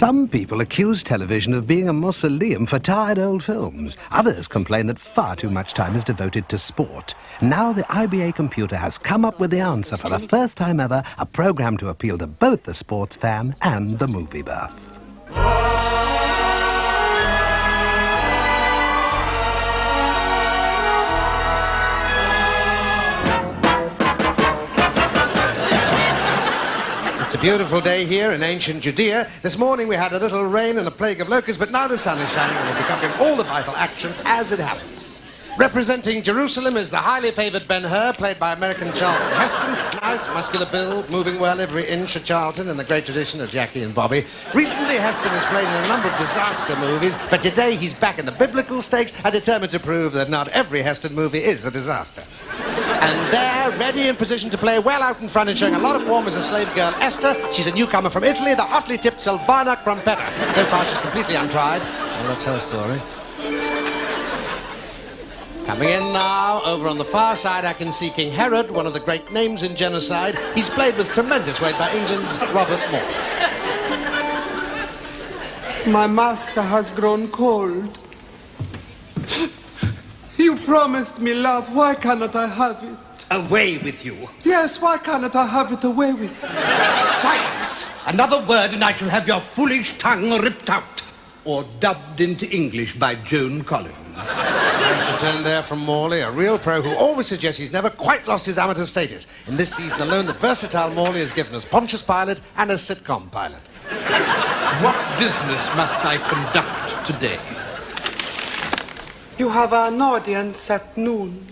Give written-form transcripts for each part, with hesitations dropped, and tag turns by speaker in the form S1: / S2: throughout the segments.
S1: Some people accuse television of being a mausoleum for tired old films. Others complain that far too much time is devoted to sport. Now the IBA computer has come up with the answer for the first time ever, a program to appeal to both the sports fan and the movie buff.
S2: It's a beautiful day here in ancient Judea. This morning we had a little rain and a plague of locusts, but now the sun is shining and we'll be covering all the vital action as it happens. Representing Jerusalem is the highly favoured Ben-Hur, played by American Charlton Heston. Nice, muscular build, moving well every inch of Charlton in the great tradition of Jackie and Bobby. Recently, Heston has played in a number of disaster movies, but today he's back in the biblical stakes and determined to prove that not every Heston movie is a disaster. And there, ready in position to play well out in front and showing a lot of form as a slave girl, Esther. She's a newcomer from Italy, the hotly tipped Silvana Crompetta. So far, she's completely untried. Well, that's her story. Coming in now, over on the far side, I can see King Herod, one of the great names in genocide. He's played with tremendous weight by England's Robert Moore.
S3: My master has grown cold. You promised me love. Why cannot I have it?
S4: Away with you.
S3: Yes, why cannot I have it away with you?
S4: Silence! Another word and I shall have your foolish tongue ripped out. Or dubbed into English by Joan Collins.
S2: Nice return there from Morley, a real pro who always suggests he's never quite lost his amateur status. In this season alone, the versatile Morley has given us Pontius Pilate and a sitcom pilot.
S4: What business must I conduct today?
S3: You have an audience at noon.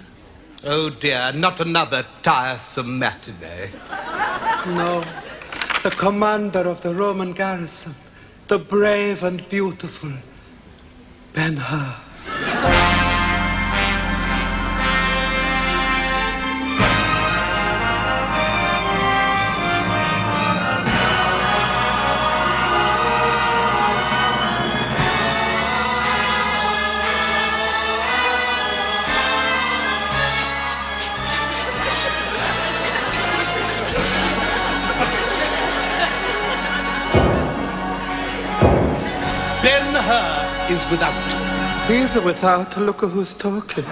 S4: Oh dear, not another tiresome matinee.
S3: No, the commander of the Roman garrison, the brave and beautiful Ben-Hur.
S4: Ben-Hur is without.
S3: He's a without. Look at who's talking.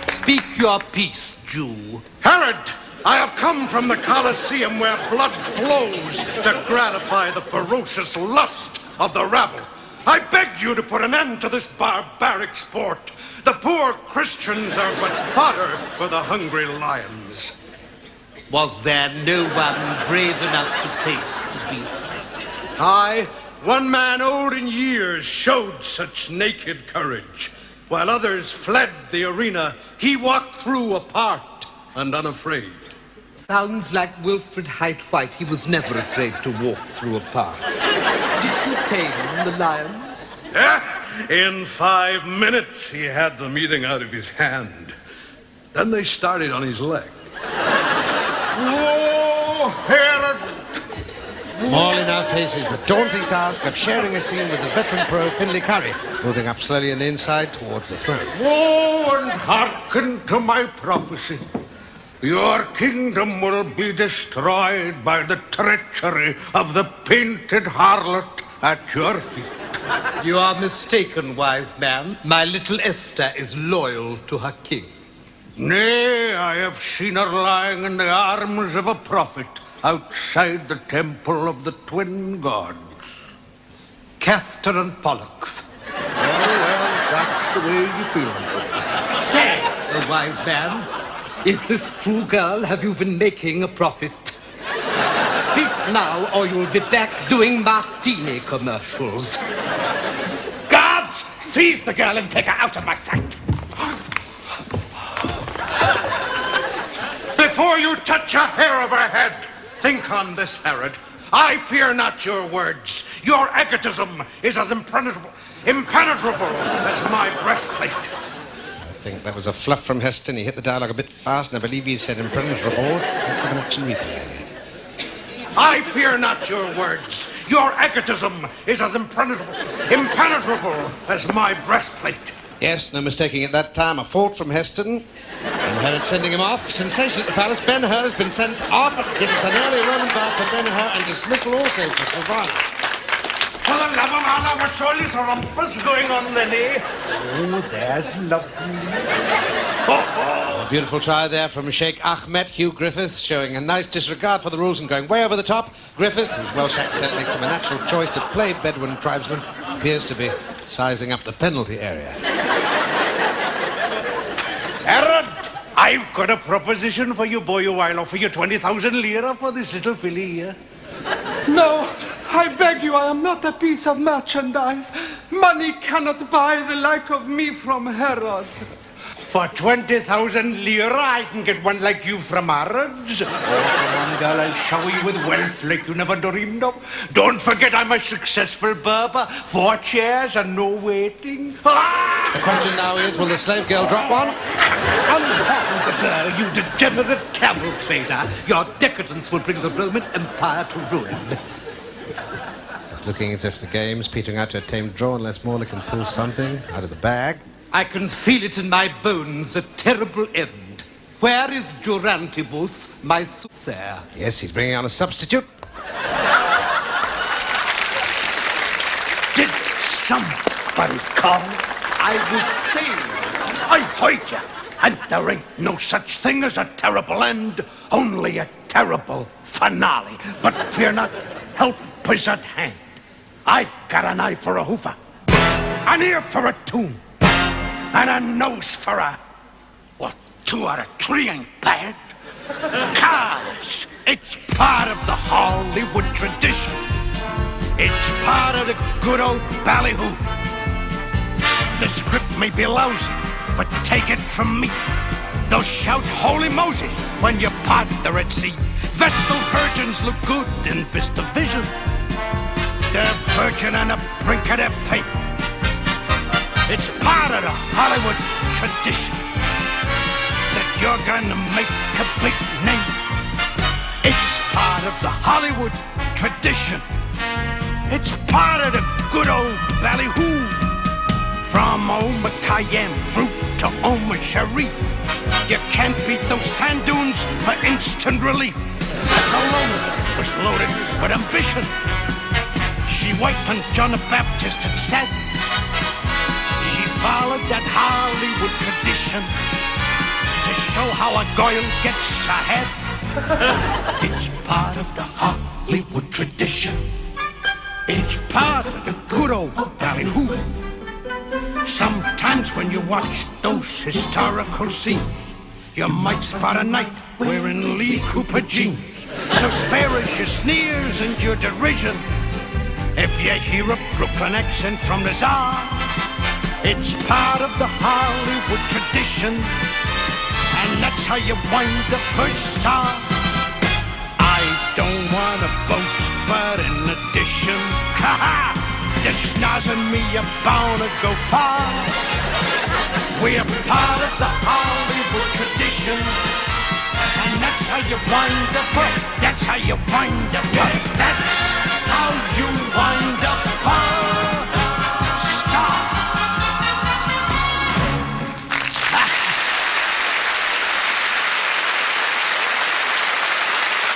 S4: Speak your peace, Jew.
S5: Herod, I have come from the Colosseum where blood flows to gratify the ferocious lust of the rabble. I beg you to put an end to this barbaric sport. The poor Christians are but fodder for the hungry lions.
S4: Was there no one brave enough to face the beasts?
S5: I, one man old in years, showed such naked courage. While others fled the arena, he walked through apart and unafraid.
S4: Sounds like Wilfred Hyde White. He was never afraid to walk through a park. Did he tame the lions?
S5: In 5 minutes, he had them eating out of his hand. Then they started on his leg. Oh, Herod!
S2: Morley now faces the daunting task of sharing a scene with the veteran pro Finlay Curry, moving up slowly on the inside towards the throne.
S5: Oh, and hearken to my prophecy. Your kingdom will be destroyed by the treachery of the painted harlot at your feet.
S4: You are mistaken, wise man. My little Esther is loyal to her king.
S5: Nay, I have seen her lying in the arms of a prophet outside the temple of the twin gods.
S4: Castor and Pollux.
S5: Well, that's the way you feel.
S4: Stay, O wise man. Is this true, girl? Have you been making a profit? Speak now, or you'll be back doing martini commercials.
S5: Guards, seize the girl and take her out of my sight. Before you touch a hair of her head, think on this, Herod. I fear not your words. Your egotism is as impenetrable as my breastplate.
S2: I think that was a fluff from Heston. He hit the dialogue a bit fast, and I believe he said impenetrable. Let's have an action replay.
S5: I fear not your words. Your egotism is as impenetrable as my breastplate.
S2: Yes, no mistaking it that time. A fault from Heston. And Herod sending him off. Sensation at the palace. Ben-Hur has been sent off. Yes, it's an early Roman bar for Ben-Hur and dismissal also for Sylvana.
S5: For the love of Allah, what's all this rumpus going on then, eh?
S4: Oh, there's lovely.
S2: A beautiful try there from Sheikh Ahmed Hugh Griffiths, showing a nice disregard for the rules and going way over the top. Griffiths, whose Welsh accent makes him a natural choice to play Bedouin tribesman, appears to be sizing up the penalty area.
S5: Herod, I've got a proposition for you, boy. I'll offer you 20,000 lira for this little filly here.
S3: No, I beg you, I am not a piece of merchandise. Money cannot buy the like of me from Herod.
S5: For 20,000 lira, I can get one like you from Harrods. Oh, come on, girl, I'll shower you with wealth like you never dreamed of. Don't forget I'm a successful barber. 4 chairs and no waiting.
S2: The question now is, will the slave girl drop one?
S4: Unpardon the girl, you degenerate camel trader. Your decadence will bring the Roman Empire to ruin.
S2: It's looking as if the game's petering out to a tame draw unless Morley can pull something out of the bag.
S4: I can feel it in my bones, a terrible end. Where is Durantibus, my soothsayer?
S2: Yes, he's bringing on a substitute.
S5: Did somebody call?
S4: I was saying,
S5: I heard you. And there ain't no such thing as a terrible end, only a terrible finale. But fear not, help is at hand. I've got an eye for a hoofer, an ear for a tomb, and a nose for a... What, 2 out of 3 ain't bad? 'Cause it's part of the Hollywood tradition. It's part of the good old ballyhoo. The script may be lousy, but take it from me. They'll shout Holy Moses when you part the Red Sea. Vestal virgins look good in Vista Vision. They're virgin on the brink of their fate. It's part of the Hollywood tradition that you're gonna make a big name. It's part of the Hollywood tradition. It's part of the good old ballyhoo. From Oma Cayenne fruit to Oma Cherie, you can't beat those sand dunes for instant relief. Salome was loaded with ambition. She wiped on John the Baptist and said she followed that Hollywood tradition to show how a girl gets ahead. It's part of the Hollywood tradition. It's part of the good old ballyhoo. Sometimes when you watch those historical scenes, you might spot a knight wearing Lee Cooper jeans. So spare us your sneers and your derision. If you hear a Brooklyn accent from the Tsar, it's part of the Hollywood tradition. And that's how you wind the first star. I don't want to boast, but in addition, ha-ha, the schnoz and me are bound to go far. We're part of the Hollywood tradition. And that's how you wind up. That's how you wind up. That's how you